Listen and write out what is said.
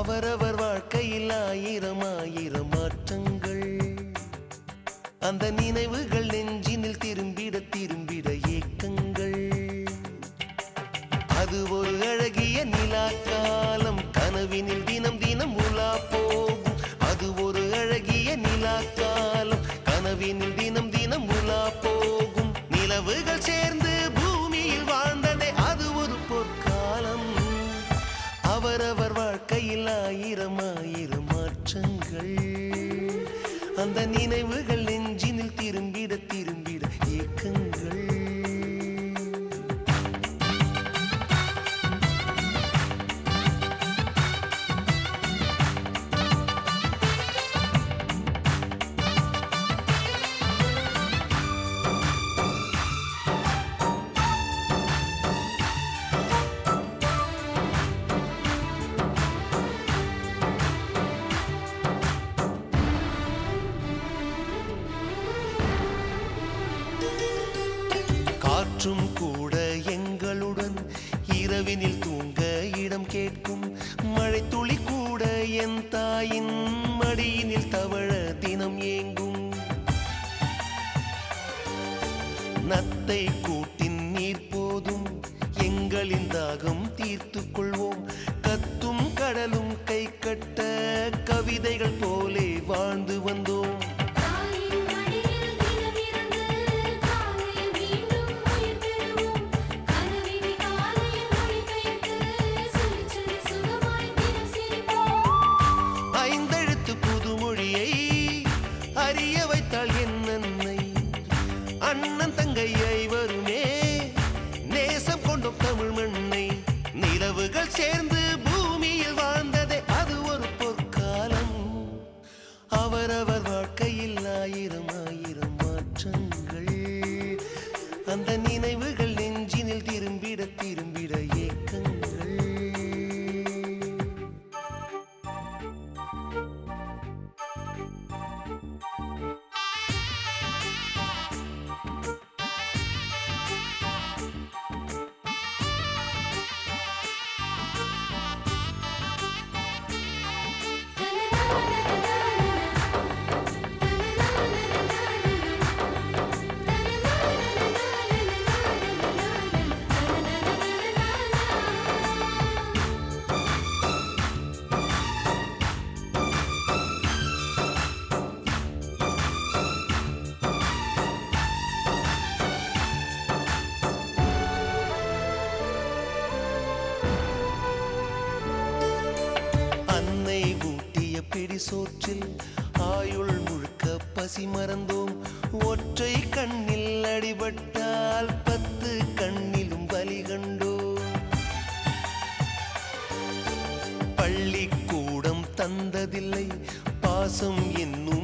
அவரவர் வாழ்க்கையில் ஆயிரம் ஆயிரம் மாற்றங்கள், அந்த நினைவுகள் நெஞ்சினில் திரும்பிட திரும்பிட ஏக்கங்கள். அது ஒரு அழகிய நிலா காலம், கனவினில் தினம் தினம் உலா போகும். அது ஒரு அழகிய நிலா காலம், கனவினில் தினம் தினம் உலா போகும். நிலவுகள் சேர்ந்து பூமியில் வாழ்ந்ததே அது ஒரு பொற்காலம். அவரவர் வாழ்க்கையில் ஆயிரம் ஆயிரம் மாற்றங்கள், அந்த நினைவுகள் நெஞ்சினில் திரும்பிட திரும்பிட ஏக்கங்கள். காற்றும் கூட எங்களுடன் இரவினில் தூங்க இடம் கேட்கும். மழை துளி கூட என் தாயின் மடியினில் தவழ தினம் ஏங்கும். நத்தை கூட்டின் நீர் போதும், எங்களின் தாகம் தீர்த்துக் கொள்வோம். கத்தும் கடலும் கை கட்ட கவிதைகள் போலே வாழ்ந்து வந்தோம். அறிய வைத்தாள் என் அன்னை, அண்ணன் தங்கை ஐவருமே நேசம் கொண்டோம் தமிழ் மண்ணை. நிலவுகள் சேர்ந்து பூமியில் வாழ்ந்ததே அது ஒரு பொற்காலம். அவரவர் வாழ்க்கையில் ஆயிரம் ஆயிரம் மாற்றங்கள், அந்த நினைவுகள் நெஞ்சினில் திரும்பிட திரும்பிட ஏக்கங்கள். பிடி சோற்றில் ஆயுள் முழுக்க பசி மறந்தோம். ஒற்றை கண்ணில் அடிபட்டால் 10 கண்ணிலும் வலி கண்டோம். பள்ளிக்கூடம் தந்ததில்லை பாசம் என்னும்